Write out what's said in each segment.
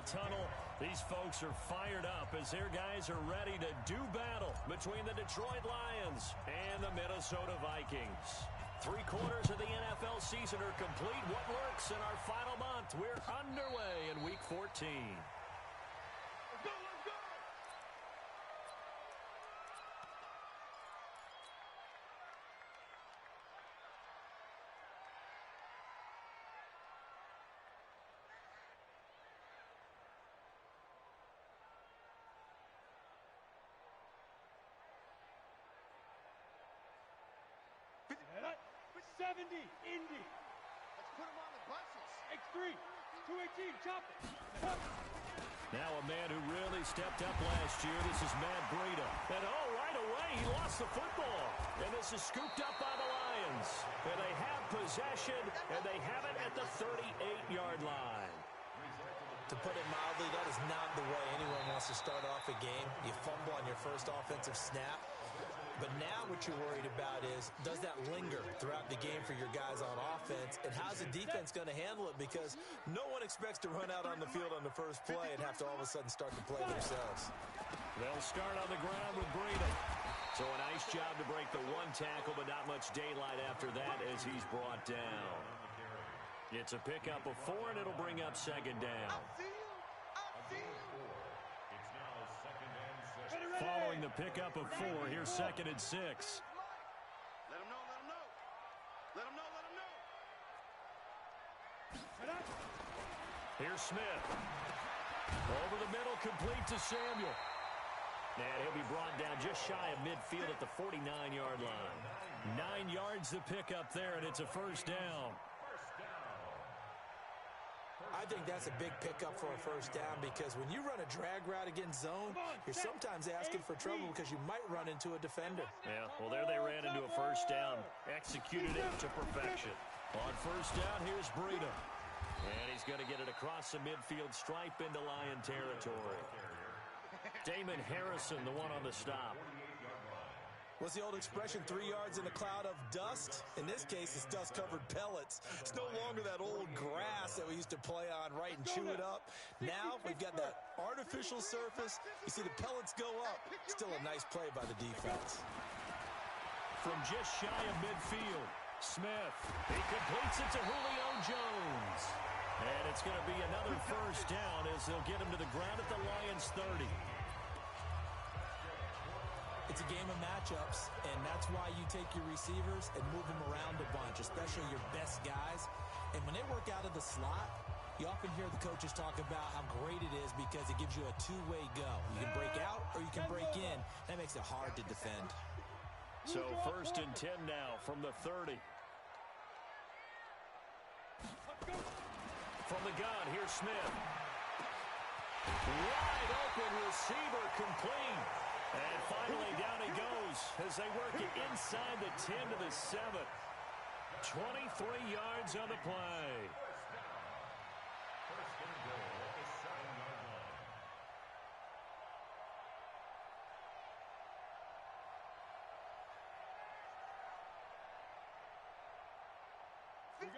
tunnel. These folks are fired up as their guys are ready to do battle between the Detroit Lions and the Minnesota Vikings. 3/4 of the NFL season are complete. What works in our final month? We're underway in Week 14. Let's go, let's go! Cut 70, Indy. Let's put him on the buses. X3, 218, chop it. Now a man who really stepped up last year. This is Matt Breida. And right away he lost the football. And this is scooped up by the Lions. And they have possession, and they have it at the 38-yard line. To put it mildly, that is not the way anyone wants to start off a game. You fumble on your first offensive snap. But now what you're worried about is, does that linger throughout the game for your guys on offense? And how's the defense going to handle it? Because no one expects to run out on the field on the first play and have to all of a sudden start to play themselves. They'll start on the ground with Breida. So a nice job to break the one tackle, but not much daylight after that as he's brought down. It's a pickup of 4, and it'll bring up second down. Following the pickup of 4, here's 2nd and 6. Let him know, let him know. Let him know, let him know. Here's Smith. Over the middle, complete to Samuel. And he'll be brought down just shy of midfield at the 49-yard line. 9 yards to pick up there, and it's a first down. I think that's a big pickup for a first down because when you run a drag route against zone, you're sometimes asking for trouble because you might run into a defender. Yeah, well, there they ran into a first down. Executed it to perfection. On first down, here's Breida. And he's going to get it across the midfield stripe into Lion territory. Damon Harrison, the one on the stop. What's the old expression, 3 yards in a cloud of dust? In this case, it's dust-covered pellets. It's no longer that old grass that we used to play on, right, and chew it up. Now we've got that artificial surface. You see the pellets go up. Still a nice play by the defense. From just shy of midfield, Smith. He completes it to Julio Jones. And it's going to be another first down as they'll get him to the ground at the Lions 30. It's a game of matchups, and that's why you take your receivers and move them around a bunch, especially your best guys. And when they work out of the slot, you often hear the coaches talk about how great it is because it gives you a two-way go. You can break out or you can break in. That makes it hard to defend. So 1st and 10 now from the 30. From the gun, here's Smith. Wide open receiver complete. And finally down he goes as they work it inside the 10 to the 7. 23 yards on the play.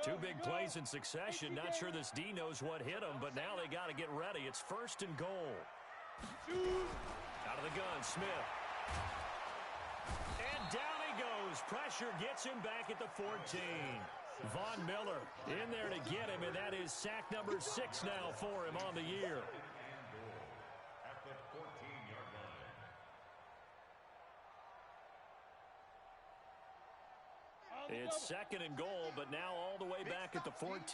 Two big plays in succession. Not sure this D knows what hit him, but now they got to get ready. It's 1st and goal. Out of the gun, Smith. And down he goes. Pressure gets him back at the 14. Von Miller in there to get him, and that is sack number 6 now for him on the year. At the 14-yard line. It's 2nd and goal, but now all the way back at the 14.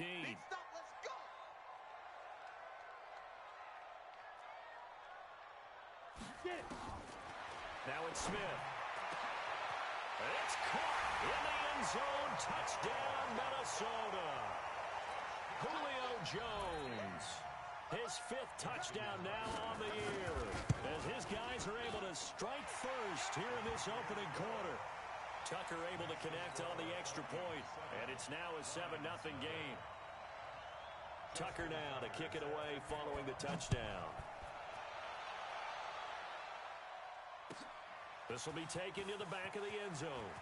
Now it's Smith. It's caught in the end zone. Touchdown, Minnesota. Julio Jones. His 5th touchdown now on the year. As his guys are able to strike first here in this opening quarter. Tucker able to connect on the extra point. And it's now a 7-0 game. Tucker now to kick it away following the touchdown. This will be taken to the back of the end zone.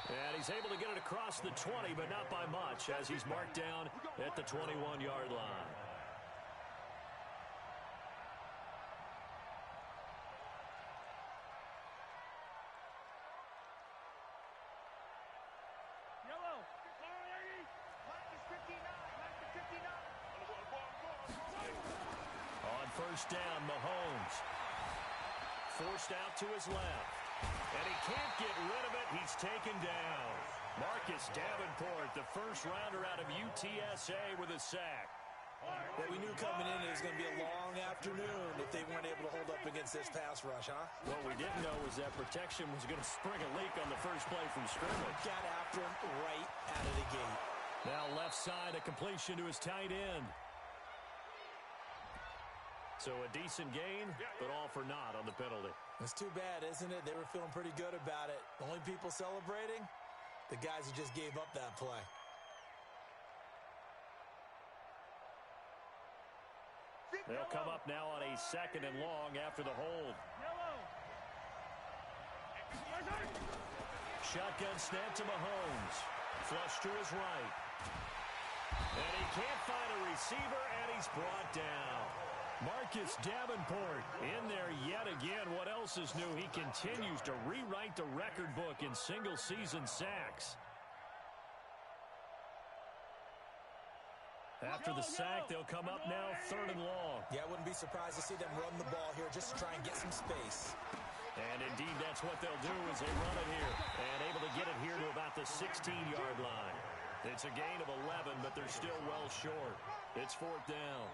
And he's able to get it across the 20, but not by much, as he's marked down at the 21-yard line. first down. Mahomes forced out to his left. And he can't get rid of it. He's taken down. Marcus Davenport, the first rounder out of UTSA with a sack. Well, we knew coming in it was going to be a long afternoon if they weren't able to hold up against this pass rush, huh? What we didn't know was that protection was going to spring a leak on the first play from scrimmage. Got after him right out of the gate. Now left side, a completion to his tight end. So a decent gain, but all for naught on the penalty. It's too bad, isn't it? They were feeling pretty good about it. The only people celebrating, the guys who just gave up that play. They'll come up now on a second and long after the hold. Shotgun snap to Mahomes. Flush to his right. And he can't find a receiver, and he's brought down. Marcus Davenport in there yet again. What else is new? He continues to rewrite the record book in single-season sacks. After the sack, they'll come up now third and long. Yeah, I wouldn't be surprised to see them run the ball here just to try and get some space. And indeed, that's what they'll do is they run it here. And able to get it here to about the 16-yard line. It's a gain of 11, but they're still well short. It's fourth down.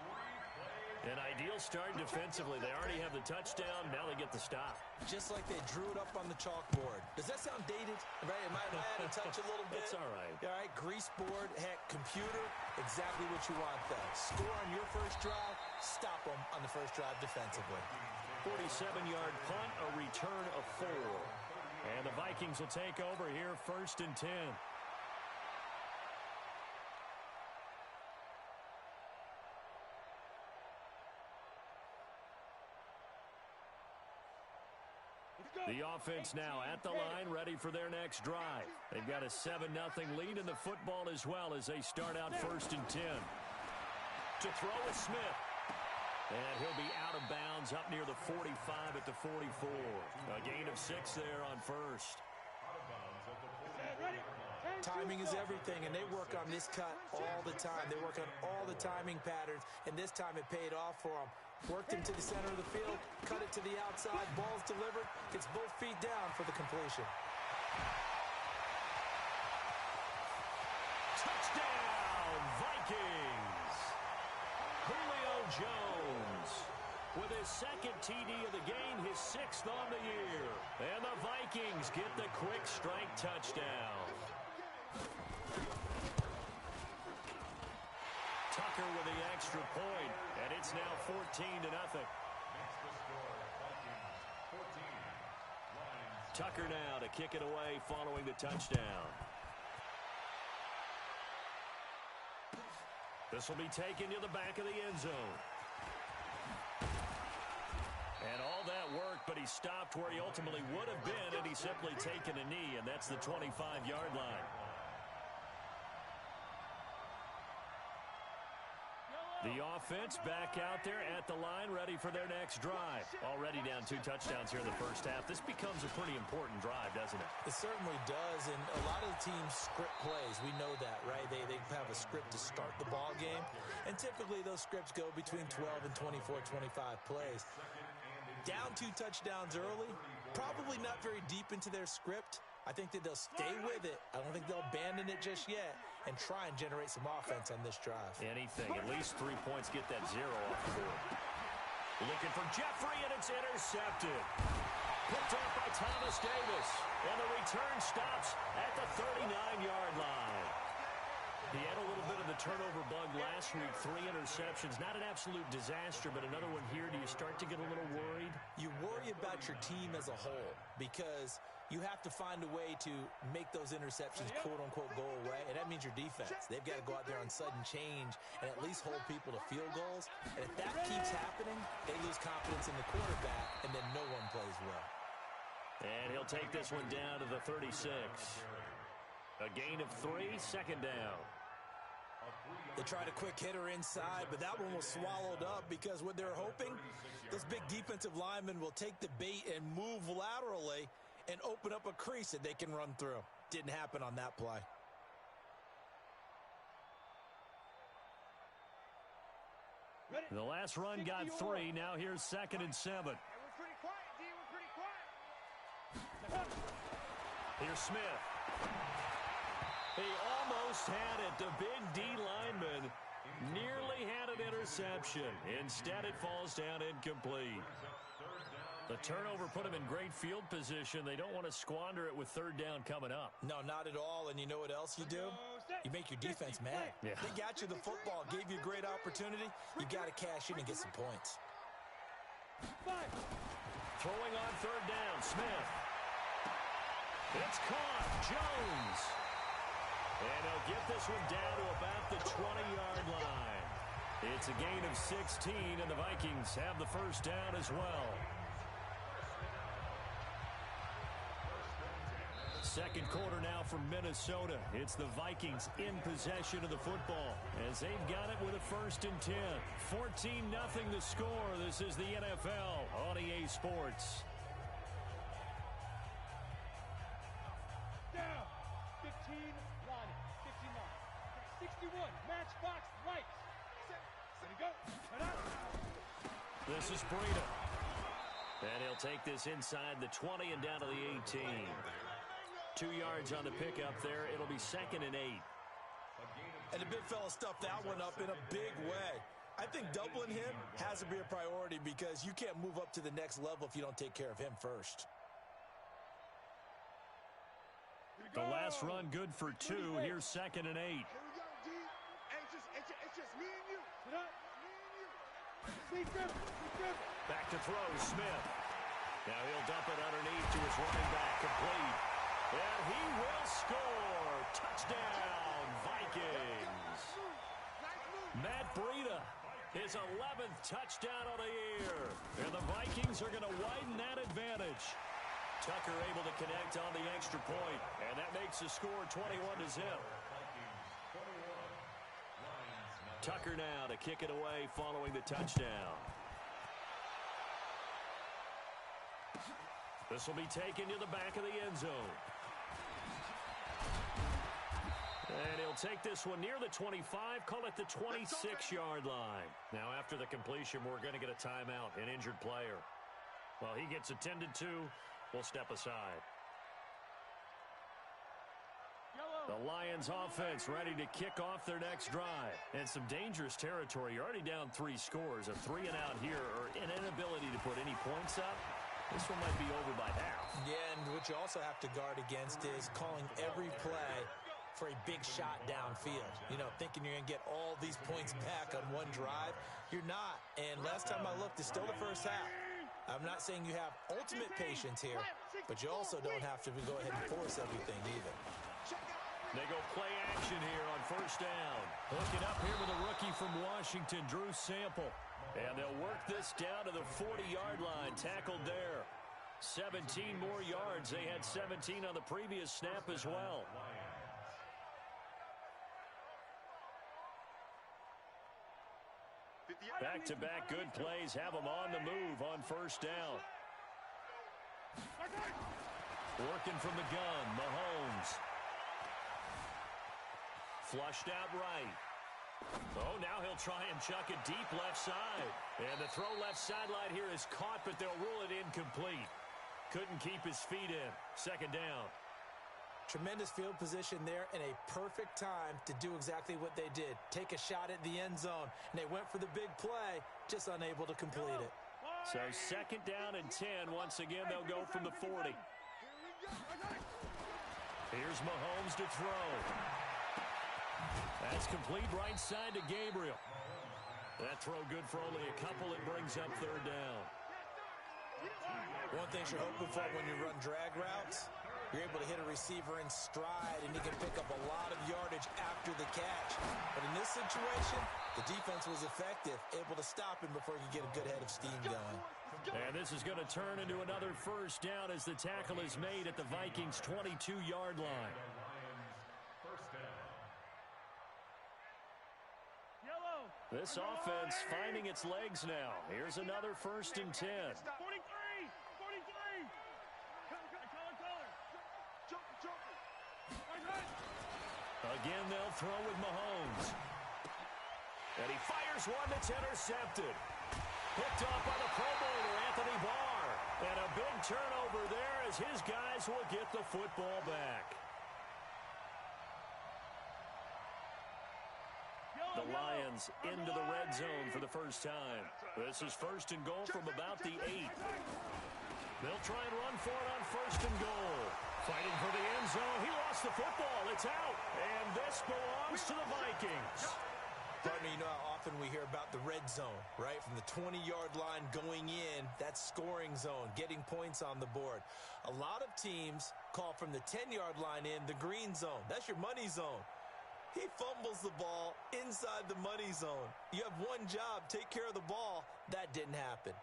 An ideal start defensively. They already have the touchdown. Now they get the stop. Just like they drew it up on the chalkboard. Does that sound dated? Right? Am I out of touch a little bit? It's all right. All right, grease board, heck, computer, exactly what you want though. Score on your first drive, stop them on the first drive defensively. 47-yard punt, a return of 4. And the Vikings will take over here first and 10. The offense now at the line, ready for their next drive. They've got a 7-0 lead in the football as well as they start out first and 10. To throw is Smith. And he'll be out of bounds up near the 45 at the 44. A gain of 6 there on first. Timing is everything, and they work on this cut all the time. They work on all the timing patterns, and this time it paid off for them. Worked him to the center of the field, cut it to the outside, ball's delivered, gets both feet down for the completion. Touchdown, Vikings! Julio Jones with his second TD of the game, his 6th on the year. And the Vikings get the quick strike touchdown. Tucker with the extra point, and it's now 14-0. Tucker now to kick it away following the touchdown. This will be taken to the back of the end zone. And all that work, but he stopped where he ultimately would have been, and he's simply taken a knee, and that's the 25-yard line. The offense back out there at the line, ready for their next drive. Already down 2 touchdowns here in the first half. This becomes a pretty important drive, doesn't it? It certainly does, and a lot of the teams script plays. We know that, right? They have a script to start the ball game, and typically those scripts go between 12 and 24, 25 plays. Down 2 touchdowns early, probably not very deep into their script. I think that they'll stay with it. I don't think they'll abandon it just yet and try and generate some offense on this drive. Anything. At least 3 points, get that 0 off the board. Looking for Jeffrey, and it's intercepted. Picked up by Thomas Davis. And the return stops at the 39-yard line. He had a little bit of the turnover bug last week. 3 interceptions. Not an absolute disaster, but another one here. Do you start to get a little worried? You worry about your team as a whole because you have to find a way to make those interceptions, quote-unquote, go away, and that means your defense. They've got to go out there on sudden change and at least hold people to field goals. And if that keeps happening, they lose confidence in the quarterback, and then no one plays well. And he'll take this one down to the 36. A gain of 3, second down. They tried a quick hitter inside, but that one was swallowed up because what they're hoping, those big defensive linemen will take the bait and move laterally and open up a crease that they can run through. Didn't happen on that play. The last run got 3. Now here's 2nd and 7. We're pretty quiet, D. We're pretty quiet. Here's Smith. He almost had it. The big D lineman nearly had an interception. Instead, it falls down incomplete. The turnover put him in great field position. They don't want to squander it with 3rd down coming up. No, not at all. And you know what else you do? You make your defense mad. Yeah. They got you the football, gave you a great opportunity. You got to cash in and get some points. Throwing on 3rd down, Smith. It's caught. Jones. And he'll get this one down to about the 20-yard line. It's a gain of 16, and the Vikings have the 1st down as well. Second quarter now from Minnesota. It's the Vikings in possession of the football as they've got it with a 1st and 10. 14-0 the score. This is the NFL on EA Sports. Down. 15 line. 15 line. 61. Matchbox lights. Ready to go. Head out. This is Breida. And he'll take this inside the 20 and down to the 18. 2 yards on the pickup there. It'll be 2nd and 8. And the big fella stuffed that one up in a big way. I think doubling him has to be a priority because you can't move up to the next level if you don't take care of him first. The last run good for 2. Here's 2nd and 8. Here we go, D. It's just me and you. Sit up. Me and you. Sleep dribble. Back to throw, Smith. Now he'll dump it underneath to his running back, complete. And he will score. Touchdown, Vikings. Matt Breida, his 11th touchdown of the year. And the Vikings are going to widen that advantage. Tucker able to connect on the extra point, and that makes the score 21-0. Tucker now to kick it away following the touchdown. This will be taken to the back of the end zone. And he'll take this one near the 25, call it the 26-yard line. Now, after the completion, we're going to get a timeout, an injured player. Well, he gets attended to. We'll step aside. The Lions offense ready to kick off their next drive. And some dangerous territory. You're already down 3 scores. A 3 and out here, or an inability to put any points up. This one might be over by half. Yeah, and what you also have to guard against is calling every play for a big shot downfield. You know, thinking you're going to get all these points back on one drive. You're not. And last time I looked, it's still the first half. I'm not saying you have ultimate patience here, but you also don't have to go ahead and force everything either. They go play action here on 1st down. Hook it up here with a rookie from Washington, Drew Sample. And they'll work this down to the 40-yard line. Tackled there. 17 more yards. They had 17 on the previous snap as well. Back-to-back good plays have them on the move on 1st down. Working from the gun, Mahomes. Flushed out right. Oh, now he'll try and chuck it deep left side. And the throw left sideline here is caught, but they'll rule it incomplete. Couldn't keep his feet in. 2nd down. Tremendous field position there and a perfect time to do exactly what they did. Take a shot at the end zone. And they went for the big play, just unable to complete it. So 2nd down and 10. Once again, they'll go from the 40. Here's Mahomes to throw. That's complete right side to Gabriel. That throw good for only a couple. It brings up 3rd down. One thing you're hoping for when you run drag routes, you're able to hit a receiver in stride, and you can pick up a lot of yardage after the catch. But in this situation, the defense was effective, able to stop him before he could get a good head of steam going. And this is going to turn into another 1st down as the tackle is made at the Vikings' 22-yard line. This offense finding its legs now. Here's another 1st and 10. 43! 43! Again, they'll throw with Mahomes. And he fires one that's intercepted. Picked off by the Pro Bowler, Anthony Barr. And a big turnover there as his guys will get the football back. The Lions into the red zone for the first time. This is first and goal from about the 8. They'll try and run for it on first and goal. Fighting for the end zone. He lost the football. It's out. And this belongs to the Vikings. Partner, you know how often we hear about the red zone, right? From the 20-yard line going in, that's scoring zone, getting points on the board. A lot of teams call from the 10-yard line in the green zone. That's your money zone. He fumbles the ball inside the money zone. You have one job, take care of the ball. That didn't happen.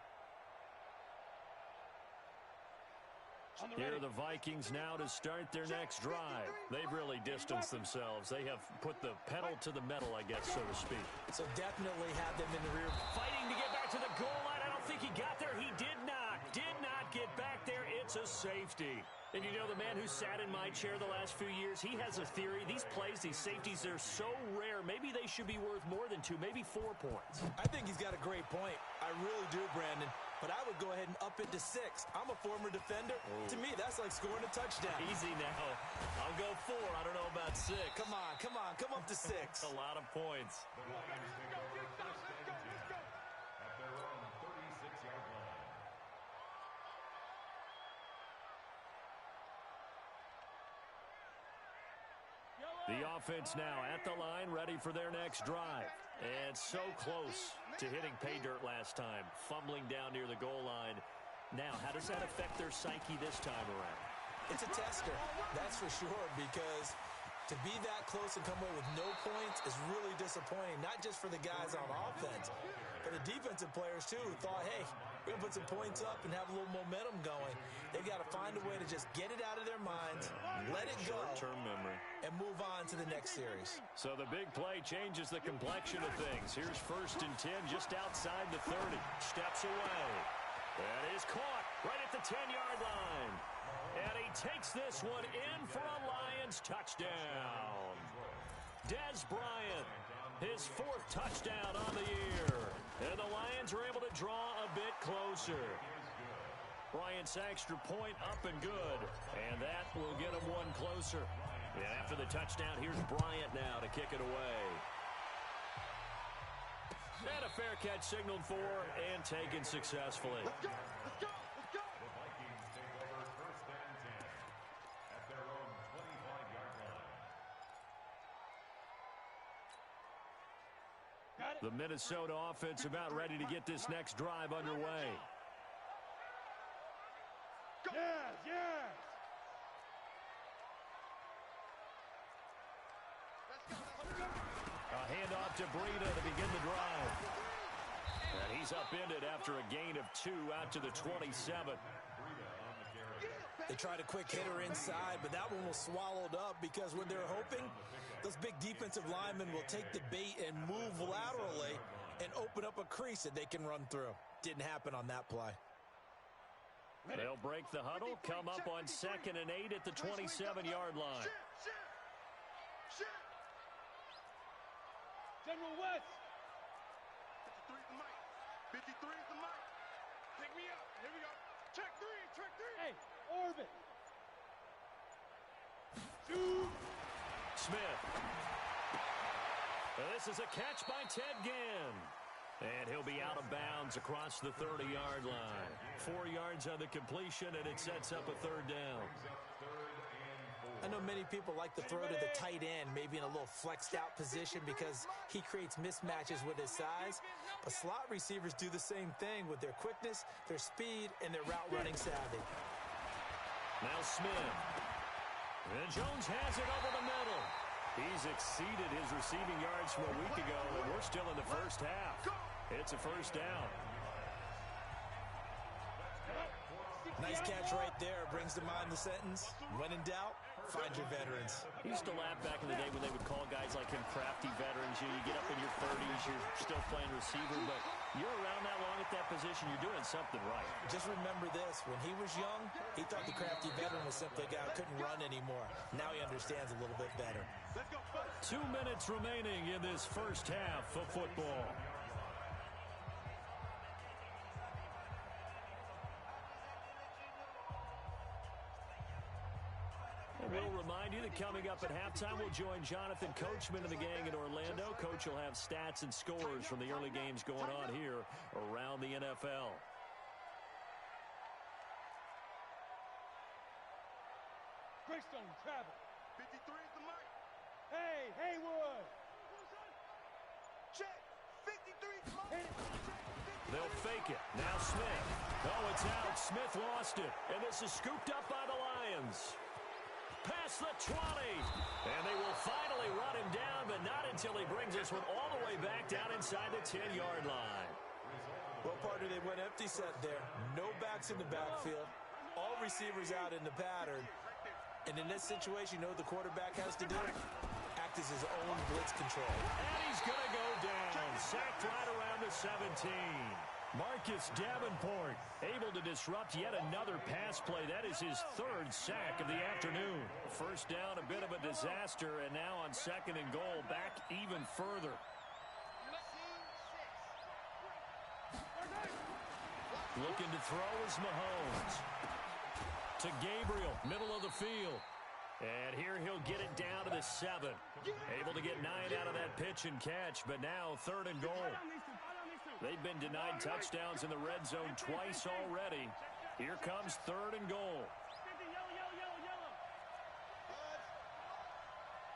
Here are the Vikings now to start their next drive. They've really distanced themselves. They have put the pedal to the metal, I guess, so to speak. So definitely have them in the rear. Fighting to get back to the goal line. I don't think he got there. He did not get back there. It's a safety. And you know, the man who sat in my chair the last few years, he has a theory. These plays, these safeties, they're so rare. Maybe they should be worth more than 2, maybe 4 points. I think he's got a great point. I really do, Brandon. But I would go ahead and up it to 6. I'm a former defender. To me, that's like scoring a touchdown. Easy now. I'll go 4. I don't know about 6. Come on. Come up to 6. A lot of points. The Lions take over first and 10 at their own 36-yard line. The offense now at the line, ready for their next drive. And so close to hitting pay dirt last time, fumbling down near the goal line. Now, how does that affect their psyche this time around? It's a tester, that's for sure, because to be that close and come away with no points is really disappointing, not just for the guys on offense, but the defensive players, too, who thought, hey, we're going to put some points up and have a little momentum going. They've got to find a way to just get it out of their minds, let it go, short-term memory, and move on to the next series. So the big play changes the complexion of things. Here's first and 10 just outside the 30. Steps away. That is caught right at the 10-yard line. And he takes this one in for a Lions touchdown. Dez Bryant, his 4th touchdown on the year. And the Lions are able to draw a bit closer. Bryant's extra point up and good. And that will get him one closer. And after the touchdown, here's Bryant now to kick it away. And a fair catch signaled for and taken successfully. Let's go! Let's go! Let's go! The Vikings take over first and 10 at their own 25-yard line. The Minnesota offense about ready to get this next drive underway. Yes! A handoff to Breida to begin the drive. And he's upended after a gain of 2 out to the 27. They tried a quick hitter inside, but that one was swallowed up because when they're hoping, those big defensive linemen will take the bait and move laterally and open up a crease that they can run through. Didn't happen on that play. They'll break the huddle, come up on 2nd and 8 at the 27-yard line. General West. 53 is the mic. 53 is the mic. Pick me up. Here we go. Check 3. Check 3. Hey, orbit. Shoot. Smith. This is a catch by Ted Ginn. And he'll be out of bounds across the 30-yard line. 4 yards on the completion, and it sets up a 3rd down. I know many people like to throw to the tight end, maybe in a little flexed out position because he creates mismatches with his size. But slot receivers do the same thing with their quickness, their speed, and their route running savvy. Now Smith. And Jones has it over the middle. He's exceeded his receiving yards from a week ago, and we're still in the first half. It's a 1st down. Nice catch right there. Brings to mind the sentence, when in doubt, find your veterans. I used to laugh back in the day when they would call guys like him crafty veterans. You get up in your 30s, you're still playing receiver, but you're around that long at that position, you're doing something right. Just remember this. When he was young, he thought the crafty veteran was simply a guy who couldn't run anymore. Now he understands a little bit better. 2 minutes remaining in this first half of football. And we'll remind you that coming up at halftime, we'll join Jonathan Coachman and the gang in Orlando. Coach will have stats and scores from the early games going on here around the NFL. Greystone, travel. 53 is the mic. Hey, Haywood. Check. 53 is the mic. They'll fake it. Now Smith. Oh, it's out. Smith lost it. And this is scooped up by the Lions. Past the 20. And they will finally run him down, but not until he brings this one all the way back down inside the 10-yard line. Well, partner, they went empty set there. No backs in the backfield. All receivers out in the pattern. And in this situation, you know what the quarterback has to do? Act as his own blitz control. And he's going to go down. Sacked right around the 17. Marcus Davenport able to disrupt yet another pass play. That is his third sack of the afternoon. First down, a bit of a disaster, and now on 2nd and goal, back even further. Looking to throw is Mahomes. To Gabriel, middle of the field. And here he'll get it down to the 7. Able to get 9 out of that pitch and catch, but now 3rd and goal. They've been denied touchdowns in the red zone twice already. Here comes 3rd and goal.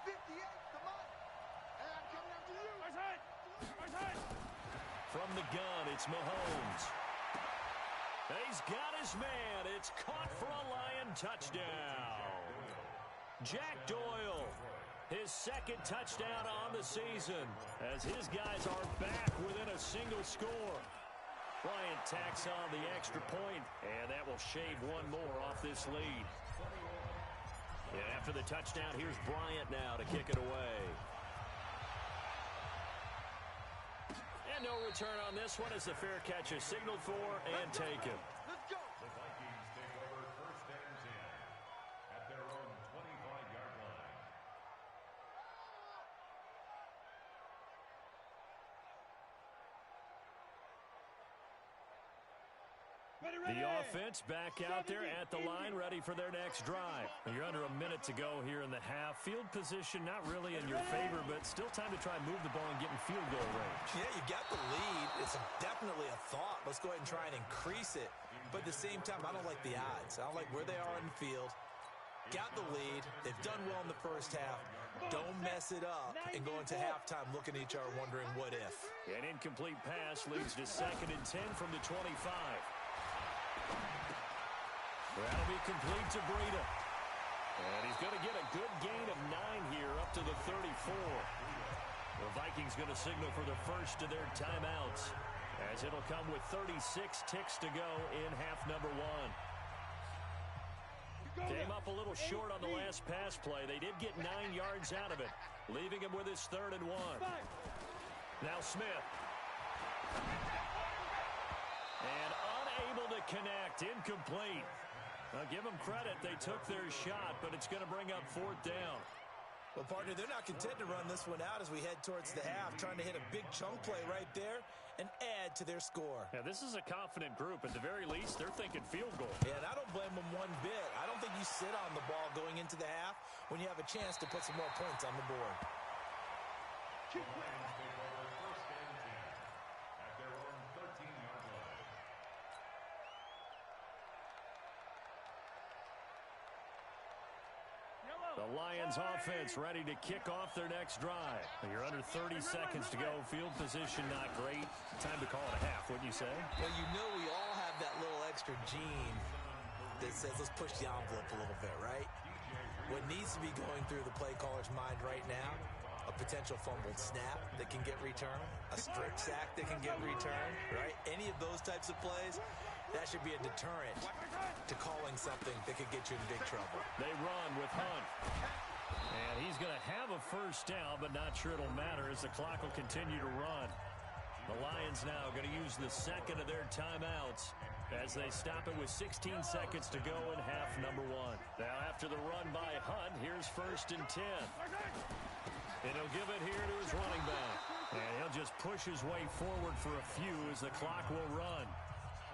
58, come on. And I'm coming after you. From the gun, it's Mahomes. He's got his man. It's caught for a Lion touchdown. Jack Doyle, his 2nd touchdown on the season, as his guys are back within a single score. Bryant tacks on the extra point, and that will shave one more off this lead. And after the touchdown, here's Bryant now to kick it away. And no return on this one as the fair catch is signaled for and taken. Let's go. The Vikings take over 1st and 10 at their own 25-yard line. The offense back out there at the line, ready for their next drive. You're under a minute to go here in the half. Field position not really in your favor, but still time to try and move the ball and get in field goal range. Yeah, you got the lead. It's definitely a thought. Let's go ahead and try and increase it. But at the same time, I don't like the odds. I don't like where they are in the field. Got the lead. They've done well in the first half. Don't mess it up and go into halftime looking at each other wondering what if. An incomplete pass leads to 2nd and 10 from the 25. That'll be complete to Breida. And he's going to get a good gain of 9 here up to the 34. The Vikings going to signal for the first of their timeouts, as it'll come with 36 ticks to go in half number 1. Came up a little short on the last pass play. They did get 9 yards out of it, leaving him with his 3rd and 1. Now Smith. And unable to connect, incomplete. Now give them credit, they took their shot, but it's going to bring up 4th down. Well, partner, they're not content to run this one out as we head towards the half, trying to hit a big chunk play right there and add to their score. Yeah, this is a confident group. At the very least, they're thinking field goal. Yeah, and I don't blame them one bit. I don't think you sit on the ball going into the half when you have a chance to put some more points on the board. The Lions take over 1st and 10 at their own 13-yard line. The Lions offense ready to kick off their next drive. You're under 30 seconds to go. Field position not great. Time to call it a half, wouldn't you say? Well, you know we all have that little extra gene that says let's push the envelope a little bit, right? What needs to be going through the play caller's mind right now, a potential fumbled snap that can get returned, a strip sack that can get returned, right? Any of those types of plays, that should be a deterrent to calling something that could get you in big trouble. They run with Hunt. And he's going to have a first down, but not sure it'll matter as the clock will continue to run. The Lions now going to use the second of their timeouts as they stop it with 16 seconds to go in half number one. Now after the run by Hunt, here's 1st and 10. And he'll give it here to his running back. And he'll just push his way forward for a few as the clock will run.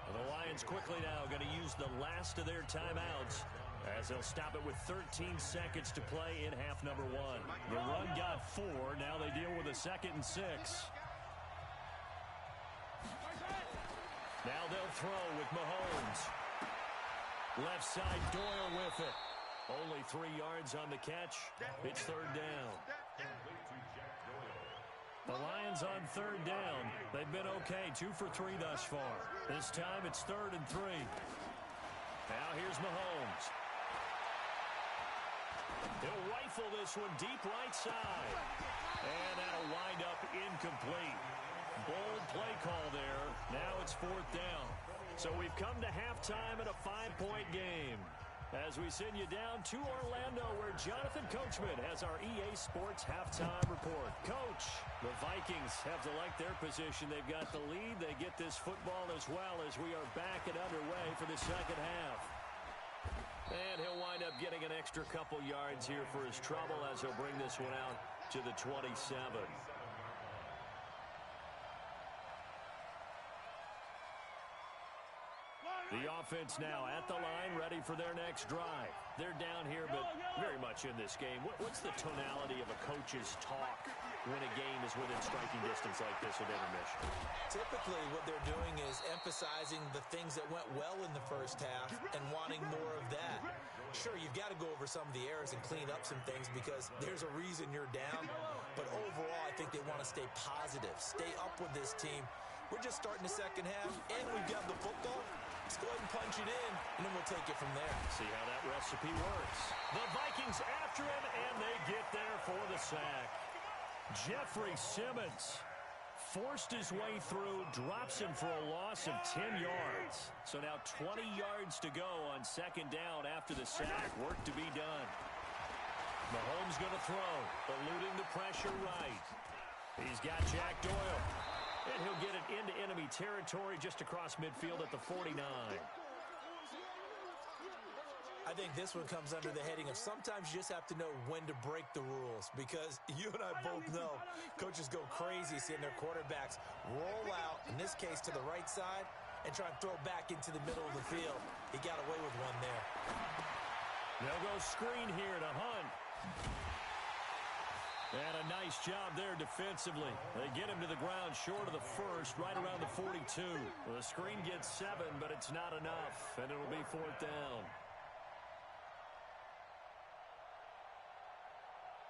And the Lions quickly now going to use the last of their timeouts as they'll stop it with 13 seconds to play in half number one. The run got 4. Now they deal with a 2nd and 6. Now they'll throw with Mahomes. Left side, Doyle with it. Only 3 yards on the catch. It's 3rd down. The Lions on 3rd down. They've been okay, 2 for 3 thus far. This time it's 3rd and 3. Now here's Mahomes. He'll rifle this one deep right side. And that'll wind up incomplete. Bold play call there. Now it's 4th down. So we've come to halftime in a 5-point game. As we send you down to Orlando, where Jonathan Coachman has our EA Sports halftime report. Coach, the Vikings have to like their position. They've got the lead. They get this football as well as we are back and underway for the second half. And he'll wind up getting an extra couple yards here for his trouble as he'll bring this one out to the 27. The offense now at the line, ready for their next drive. They're down here, but very much in this game. What's the tonality of a coach's talk when a game is within striking distance like this with intermission? Typically, what they're doing is emphasizing the things that went well in the first half and wanting more of that. Sure, you've got to go over some of the errors and clean up some things because there's a reason you're down. But overall, I think they want to stay positive, stay up with this team. We're just starting the second half, and we've got the football. Let's go ahead and punch it in, and then we'll take it from there. See how that recipe works. The Vikings after him, and they get there for the sack. Jeffrey Simmons forced his way through, drops him for a loss of 10 yards. So now 20 yards to go on 2nd down after the sack. Work to be done. Mahomes going to throw, eluding the pressure right. He's got Jack Doyle. And he'll get it into enemy territory just across midfield at the 49. I think this one comes under the heading of sometimes you just have to know when to break the rules, because you and I both know coaches go crazy seeing their quarterbacks roll out, in this case to the right side, and try and throw back into the middle of the field. He got away with one there. They'll go screen here to Hunt. And a nice job there defensively. They get him to the ground short of the first, right around the 42. The screen gets 7, but it's not enough, and it'll be 4th down.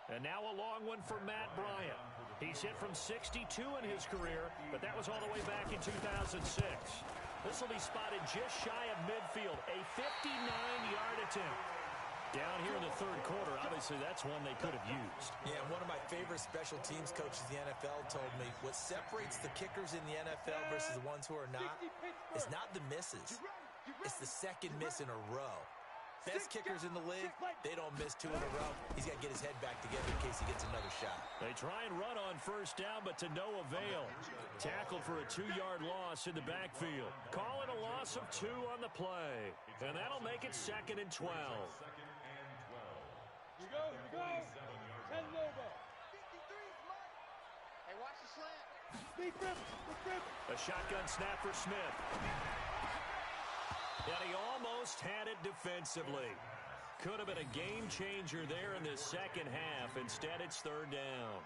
And now a long one for Matt Bryant. He's hit from 62 in his career, but that was all the way back in 2006. This will be spotted just shy of midfield, a 59-yard attempt. Down here in the 3rd quarter, obviously that's one they could have used. Yeah, one of my favorite special teams coaches in the NFL told me what separates the kickers in the NFL versus the ones who are not is not the misses. It's the second miss in a row. Best kickers in the league, they don't miss 2 in a row. He's got to get his head back together in case he gets another shot. They try and run on 1st down, but to no avail. Tackled for a 2-yard loss in the backfield. Call it a loss of 2 on the play. And that'll make it 2nd and 12. Here we go. 10 Nova. Hey, watch the slant. Deep rip. A shotgun snap for Smith. And he almost had it defensively. Could have been a game changer there in the second half. Instead, it's 3rd down.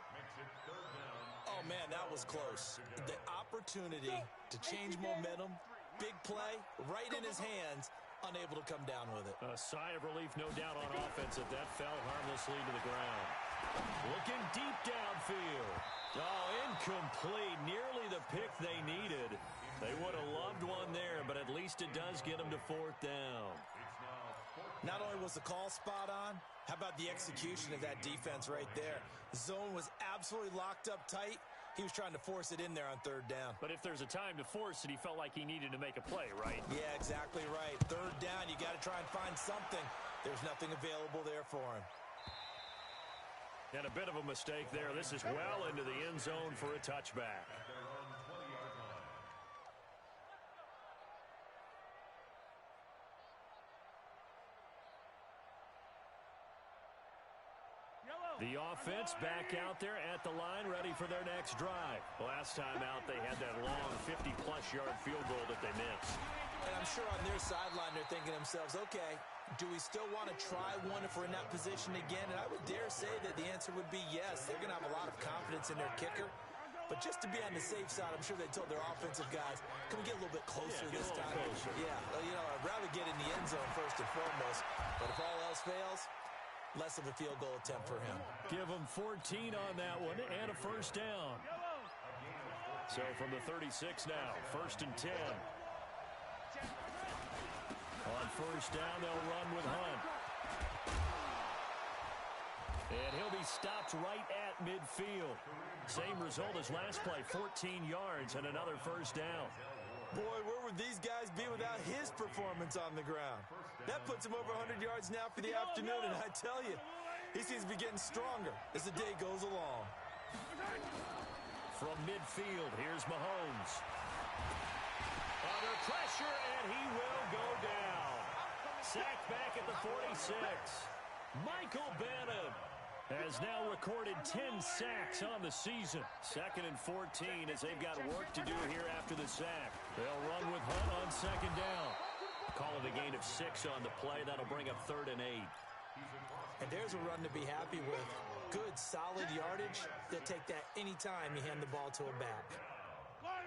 Oh, man, that was close. The opportunity to change momentum, big play, right in his hands, unable to come down with it. A sigh of relief, no doubt, on offense if that fell harmlessly to the ground. Looking deep downfield. Oh, incomplete. Nearly the pick they needed. They would have loved one there, but at least it does get them to 4th down. Not only was the call spot on, how about the execution of that defense right there? The zone was absolutely locked up tight. He was trying to force it in there on 3rd down. But if there's a time to force it, he felt like he needed to make a play, right? Yeah, exactly right. 3rd down, you got to try and find something. There's nothing available there for him. And a bit of a mistake there. This is well into the end zone for a touchback. The offense back out there at the line, ready for their next drive. Last time out, they had that long 50-plus yard field goal that they missed. And I'm sure on their sideline they're thinking to themselves, okay, do we still want to try one if we're in that position again? And I would dare say that the answer would be yes. They're going to have a lot of confidence in their kicker. But just to be on the safe side, I'm sure they told their offensive guys, can we get a little bit closer this time? Closer. Yeah, I'd rather get in the end zone first and foremost. But if all else fails, less of a field goal attempt for him. Give him 14 on that one and a first down. So from the 36 now, 1st and 10. On first down, they'll run with Hunt. And he'll be stopped right at midfield. Same result as last play, 14 yards and another first down. Boy, where would these guys be without his performance on the ground? That puts him over 100 yards now for the afternoon, and I tell you, he seems to be getting stronger as the day goes along. From midfield, here's Mahomes. Under pressure, and he will go down. Sacked back at the 46. Michael Bannon has now recorded 10 sacks on the season. 2nd and 14 as they've got work to do here after the sack. They'll run with Hunt on 2nd down. Call it a gain of 6 on the play. That'll bring up 3rd and 8. And there's a run to be happy with. Good, solid yardage. They'll take that anytime you hand the ball to a back.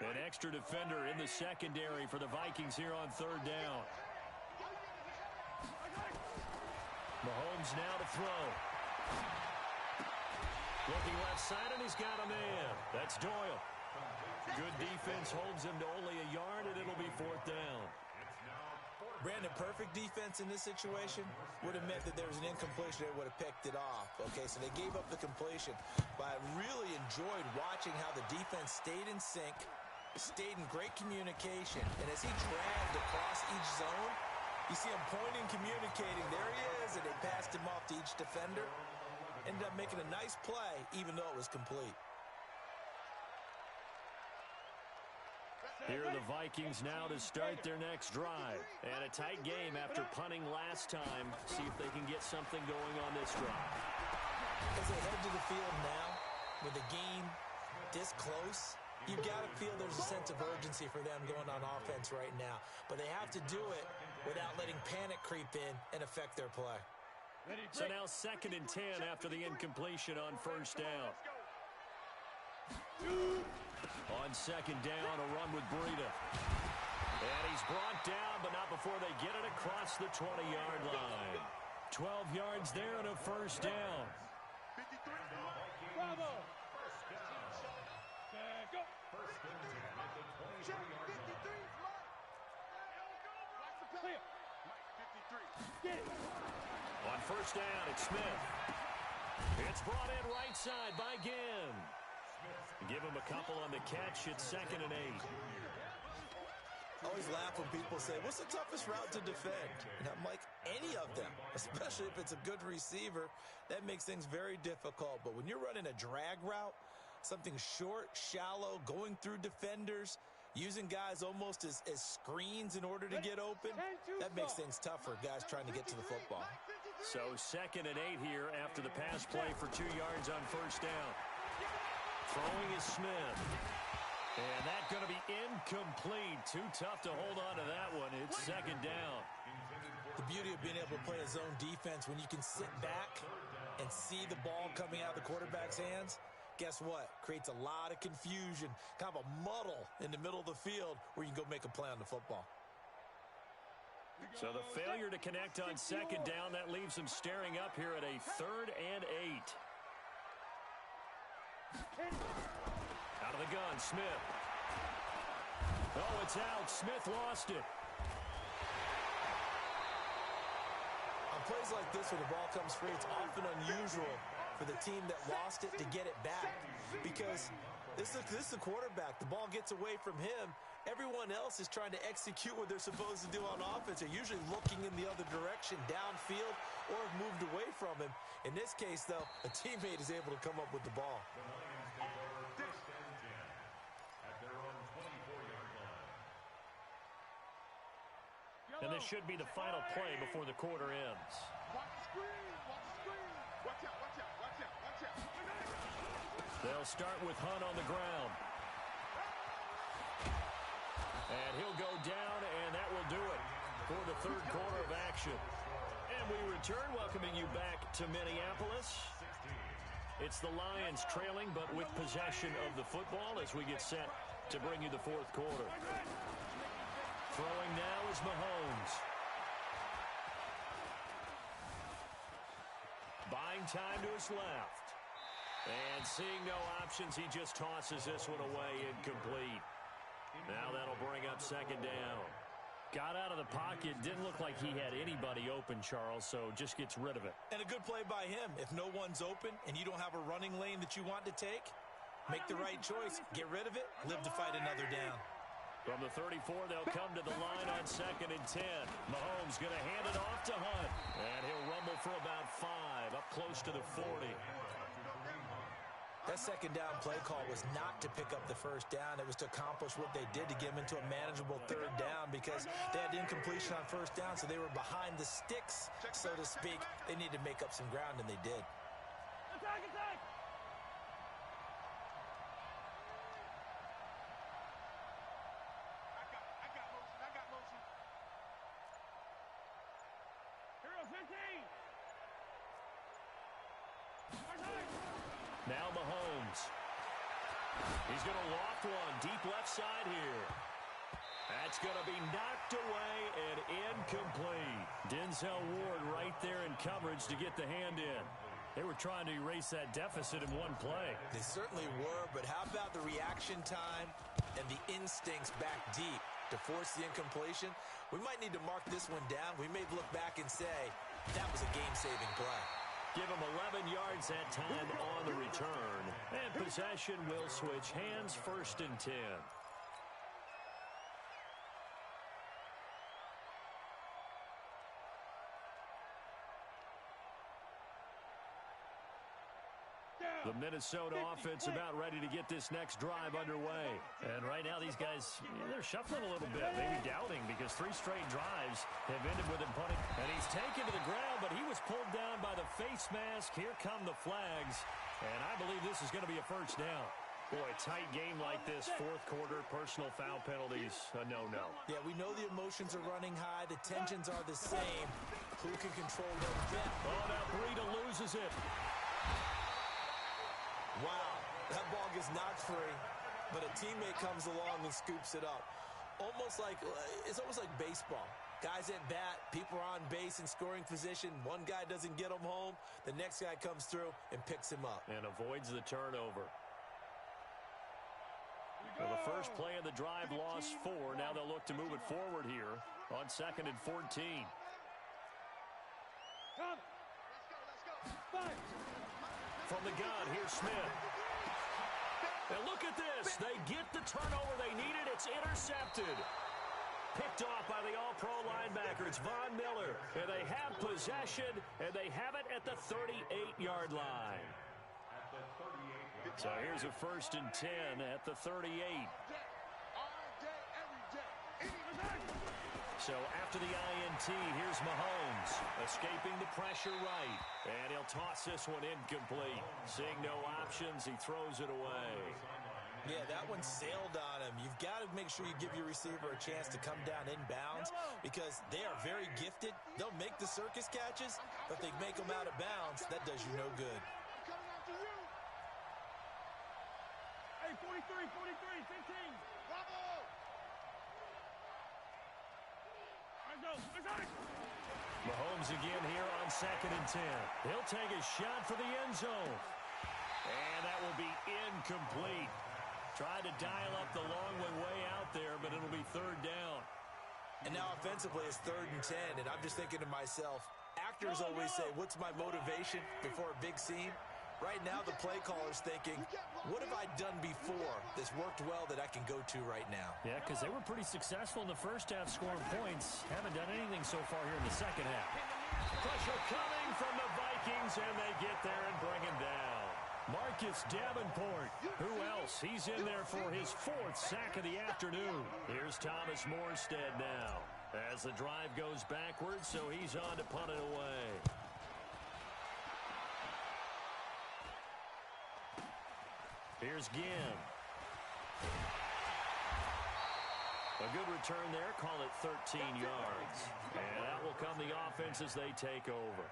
An extra defender in the secondary for the Vikings here on 3rd down. Mahomes now to throw. Looking left side, and he's got a man. That's Doyle. Good defense holds him to only a yard, and it'll be 4th down. Brandon, perfect defense in this situation would have meant that there was an incompletion. They would have picked it off. Okay, so they gave up the completion. But I really enjoyed watching how the defense stayed in sync, stayed in great communication. And as he dragged across each zone, you see him pointing, communicating. There he is, and they passed him off to each defender. Ended up making a nice play, even though it was complete. Here are the Vikings now to start their next drive. And a tight game after punting last time. See if they can get something going on this drive. As they head to the field now, with the game this close, you've got to feel there's a sense of urgency for them going on offense right now. But they have to do it without letting panic creep in and affect their play. So now 2nd and 10 after the incompletion on 1st down. On 2nd down, a run with Breida. And he's brought down, but not before they get it across the 20-yard line. 12 yards there and a first down. Bravo. Go. Clear. Get it. On 1st down, it's Smith. It's brought in right side by Ginn. Give him a couple on the catch. It's 2nd and 8. I always laugh when people say, what's the toughest route to defend? And I'm like, any of them, especially if it's a good receiver. That makes things very difficult. But when you're running a drag route, something short, shallow, going through defenders, using guys almost as screens in order to get open, that makes things tough for guys trying to get to the football. So 2nd and 8 here after the pass play for 2 yards on 1st down. Throwing is Smith. And that's going to be incomplete. Too tough to hold on to that one. It's 2nd down. The beauty of being able to play a zone defense when you can sit back and see the ball coming out of the quarterback's hands, guess what? Creates a lot of confusion, kind of a muddle in the middle of the field where you can go make a play on the football. So the failure to connect on 2nd down, that leaves them staring up here at a 3rd and 8. Out of the gun, Smith. Oh, it's out. Smith lost it. On plays like this where the ball comes free, it's often unusual for the team that lost it to get it back because this is the quarterback. The ball gets away from him. Everyone else is trying to execute what they're supposed to do on offense. They're usually looking in the other direction, downfield, or have moved away from him. In this case, though, a teammate is able to come up with the ball. And this should be the final play before the quarter ends. Watch the screen. Watch the screen. Watch out. Watch out. Watch out. Watch They'll start with Hunt on the ground. And he'll go down, and that will do it for the third quarter of action. And we return, welcoming you back to Minneapolis. It's the Lions trailing, but with possession of the football as we get set to bring you the fourth quarter. Throwing now is Mahomes. Buying time to his left. And seeing no options, he just tosses this one away incomplete. Now that'll bring up second down. Got out of the pocket. Didn't look like he had anybody open, Charles, so just gets rid of it. And a good play by him. If no one's open and you don't have a running lane that you want to take, make the right choice. Get rid of it. Live to fight another down. From the 34, they'll come to the line on 2nd and 10. Mahomes going to hand it off to Hunt. And he'll rumble for about 5, up close to the 40. That second down play call was not to pick up the first down. It was to accomplish what they did to get them into a manageable third down because they had incompletion on first down, so they were behind the sticks, so to speak. They needed to make up some ground, and they did. Attack, attack! I got motion. Hero 15! Now Mahomes. He's going to loft one deep left side here. That's going to be knocked away and incomplete. Denzel Ward right there in coverage to get the hand in. They were trying to erase that deficit in one play. They certainly were, but how about the reaction time and the instincts back deep to force the incompletion? We might need to mark this one down. We may look back and say that was a game-saving play. Give him 11 yards that time on the return. And possession will switch hands, 1st and 10. The Minnesota offense about ready to get this next drive underway. And right now these guys, they're shuffling a little bit, maybe doubting, because 3 straight drives have ended with him punting. And he's taken to the ground, but he was pulled down by the face mask. Here come the flags. And I believe this is going to be a first down. Boy, a tight game like this, fourth quarter, personal foul penalties, a no-no. Yeah, we know the emotions are running high. The tensions are the same. Who can control them better? Oh, now Breida loses it. Wow, that ball gets knocked free, but a teammate comes along and scoops it up. It's almost like baseball. Guys at bat, people are on base in scoring position. One guy doesn't get him home. The next guy comes through and picks him up. And avoids the turnover. Well, the first play of the drive lost 4. Now they'll look to move it forward here on 2nd and 14. Come. Let's go. 5. From the gun, here's Smith. And look at this. They get the turnover they needed. It's intercepted. Picked off by the all-pro linebacker. It's Von Miller. And they have possession, and they have it at the 38-yard line. So here's a 1st and 10 at the 38. So after the INT, here's Mahomes, escaping the pressure right. And he'll toss this one incomplete. Seeing no options, he throws it away. Yeah, that one sailed on him. You've got to make sure you give your receiver a chance to come down inbounds because they are very gifted. They'll make the circus catches, but they make them out of bounds. That does you no good. Hey, 43, 15. Bravo! Mahomes again here on 2nd and 10. He'll take a shot for the end zone. And that will be incomplete. Tried to dial up the long one way out there, but it'll be 3rd down. And now offensively it's 3rd and 10, and I'm just thinking to myself, actors always say, what's my motivation before a big scene? Right now the play caller's thinking, what have I done before that's worked well that I can go to right now? Yeah, because they were pretty successful in the first half scoring points. Haven't done anything so far here in the second half. Pressure coming from the Vikings, and they get there and bring him down. Marcus Davenport. Who else? He's in there for his 4th sack of the afternoon. Here's Thomas Morstead now as the drive goes backwards, so he's on to punt it away. Here's Ginn. A good return there. Call it 13 yards. And that will come the offense as they take over.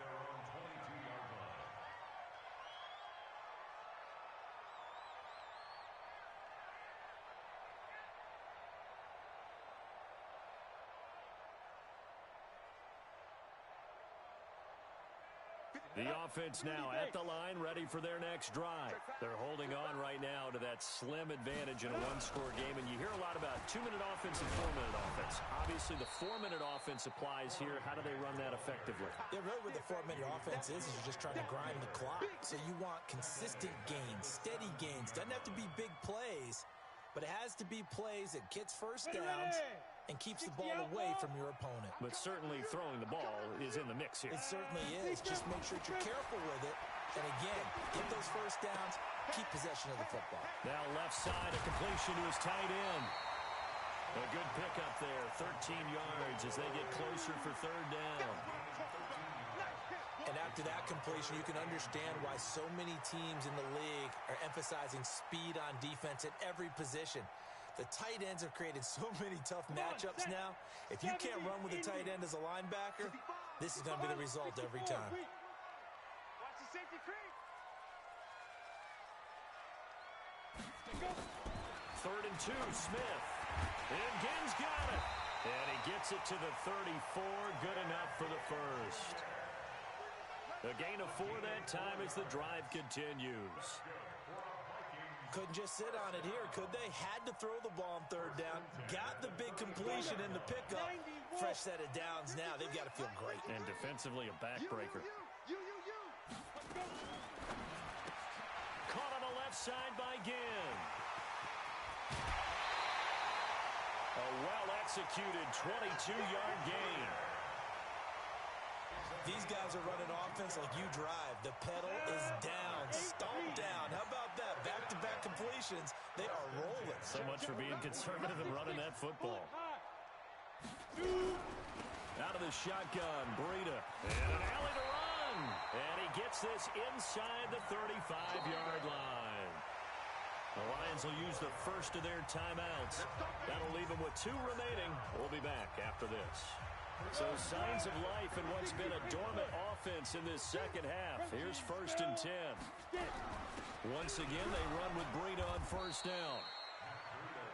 The offense now at the line, ready for their next drive. They're holding on right now to that slim advantage in a one-score game, and you hear a lot about 2-minute offense and 4-minute offense. Obviously, the 4-minute offense applies here. How do they run that effectively? Yeah, really what the 4-minute offense is you're just trying to grind the clock. So you want consistent gains, steady gains. Doesn't have to be big plays, but it has to be plays that gets first downs and keeps the ball away from your opponent. But certainly throwing the ball is in the mix here. It certainly is. Just make sure that you're careful with it. And again, get those first downs, keep possession of the football. Now left side, a completion to his tight end. A good pickup there, 13 yards as they get closer for third down. And after that completion, you can understand why so many teams in the league are emphasizing speed on defense at every position. The tight ends have created so many tough matchups now. If you can't run with a tight end as a linebacker, this is going to be the result every time. Watch the safety creep. Third and 2, Smith. And Ginn's got it. And he gets it to the 34. Good enough for the first. A gain of 4 that time as the drive continues. Couldn't just sit on it here, could they? Had to throw the ball on third down. Got the big completion in the pickup. Fresh set of downs now. They've got to feel great. And defensively, a backbreaker. Caught on the left side by Ginn. A well-executed 22-yard gain. These guys are running offense like you drive. The pedal is down, stomp down. How about that? Back-to-back completions. They are rolling. So much for being conservative and running that football. Out of the shotgun, Breida. And an alley to run. And he gets this inside the 35-yard line. The Lions will use the first of their timeouts. That'll leave them with 2 remaining. We'll be back after this. So signs of life in what's been a dormant offense in this second half. Here's 1st and 10. Once again, they run with Breida on first down.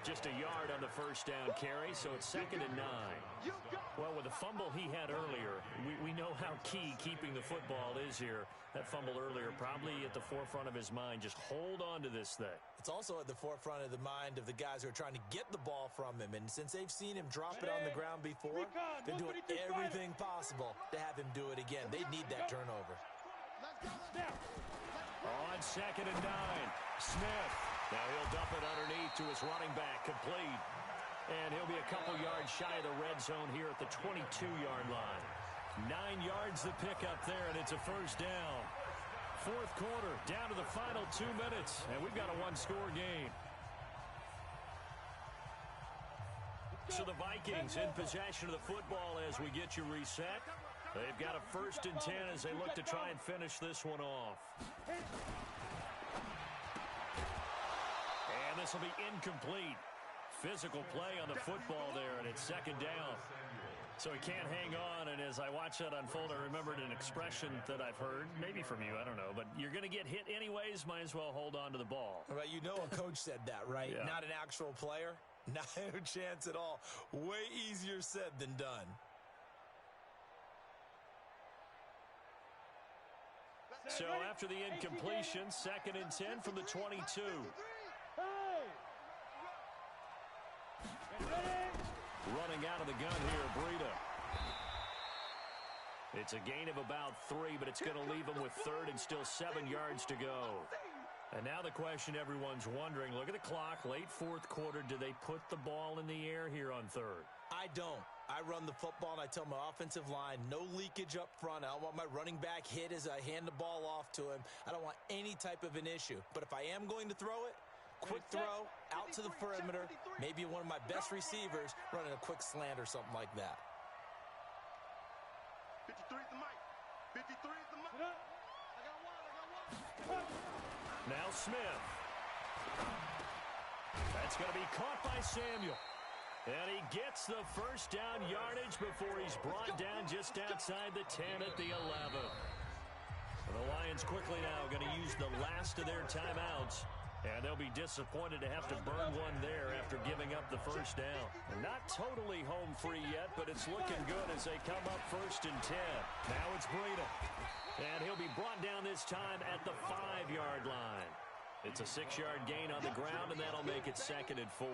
Just a yard on the first down carry, so it's 2nd and 9. Well, with the fumble he had earlier, we know how key keeping the football is here. That fumble earlier probably at the forefront of his mind. Just hold on to this thing. It's also at the forefront of the mind of the guys who are trying to get the ball from him. And since they've seen him drop it on the ground before, they're doing everything possible to have him do it again. They need that turnover. On 2nd and 9, Smith. Now he'll dump it underneath to his running back, complete. And he'll be a couple yards shy of the red zone here at the 22-yard line. 9 yards to pick up there, and it's a first down. 4th quarter, down to the final 2 minutes, and we've got a 1-score game. So the Vikings in possession of the football as we get you reset. They've got a 1st and 10 as they look to try and finish this one off. And this will be incomplete. Physical play on the football there, and it's 2nd down. So he can't hang on, and as I watch that unfold, I remembered an expression that I've heard, maybe from you, I don't know, but you're going to get hit anyways, might as well hold on to the ball. Right, you know a coach said that, right? Yeah. Not an actual player? Not a chance at all. Way easier said than done. So after the incompletion, 2nd and 10 from the 22. Running out of the gun here, Breida. It's a gain of about 3, but it's going to leave them with 3rd and still 7 yards to go. And now the question everyone's wondering, look at the clock, late 4th quarter, do they put the ball in the air here on 3rd? I don't. I run the football, and I tell my offensive line, no leakage up front. I don't want my running back hit as I hand the ball off to him. I don't want any type of an issue. But if I am going to throw it, quick throw, out to the perimeter, maybe one of my best receivers running a quick slant or something like that. 53 is the mic. 53 is the mic. I got one. Now Smith. That's going to be caught by Samuel. And he gets the first down yardage before he's brought down just outside the 10 at the 11. And the Lions quickly now going to use the last of their timeouts. And they'll be disappointed to have to burn one there after giving up the first down. And not totally home free yet, but it's looking good as they come up 1st and 10. Now it's Breida. And he'll be brought down this time at the 5-yard line. It's a 6-yard gain on the ground, and that'll make it 2nd and 4.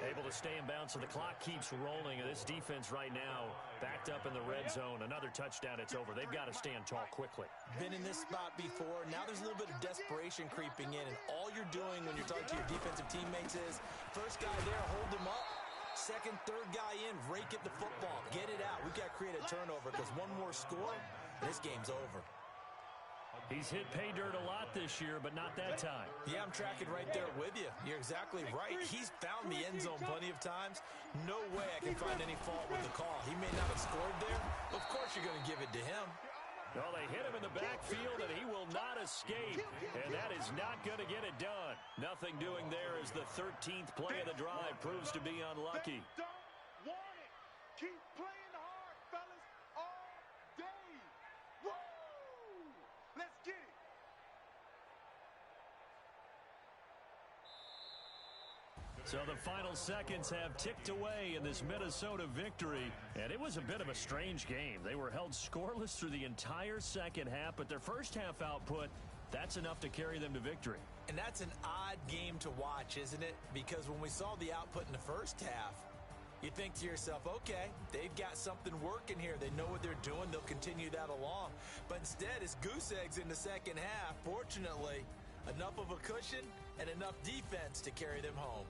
Able to stay in bounds, so the clock keeps rolling. And this defense right now backed up in the red zone. Another touchdown, it's over. They've got to stand tall quickly. Been in this spot before. Now there's a little bit of desperation creeping in, and all you're doing when you're talking to your defensive teammates is first guy there, hold him up. Second, third guy in, rake at the football. Get it out. We've got to create a turnover because one more score, this game's over. He's hit pay dirt a lot this year, but not that time. Yeah, I'm tracking right there with you. You're exactly right. He's found the end zone plenty of times. No way I can find any fault with the call. He may not have scored there. Of course you're going to give it to him. Well, they hit him in the backfield, and he will not escape. And that is not going to get it done. Nothing doing there as the 13th play of the drive proves to be unlucky. Don't want it. Keep playing hard, fellas, all day. Woo! Let's get it. So the final seconds have ticked away in this Minnesota victory, and it was a bit of a strange game. They were held scoreless through the entire second half, but their first half output, that's enough to carry them to victory. And that's an odd game to watch, isn't it? Because when we saw the output in the first half, you think to yourself, okay, they've got something working here. They know what they're doing. They'll continue that along. But instead, it's goose eggs in the second half. Fortunately, enough of a cushion and enough defense to carry them home.